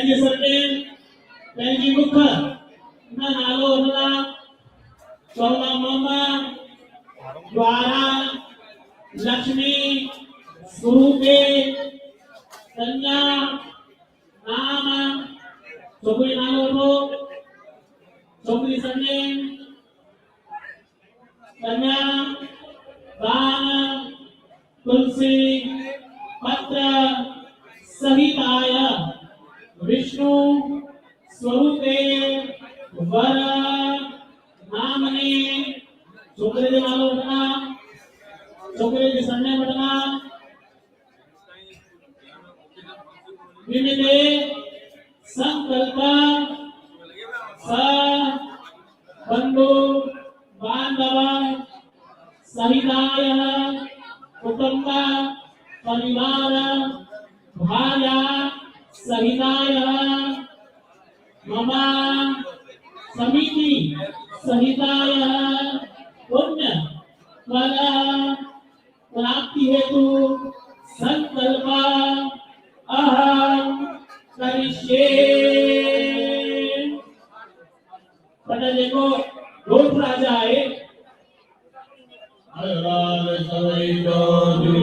जी surname जी मुख ना नालो हला चौला मामा द्वारा लक्ष्मी स्वरूपे कन्या नाम छोकरी नालो रो छोकरी सरनेम कन्या दान तुलसी पत्र सहिताय विष्णु स्वरूपे वर नामने छोकरे जे नालो वठना छोकरे जे सरने वठना विमिते संकल्प स बंधु बांधव सहिताय कुटुंब परिवार भार्या सहिताय मम समिति सहिताय पुण्य फल प्राप्ति हेतु संकल्प अहम करिष्ये। पता देखो रोज राजा है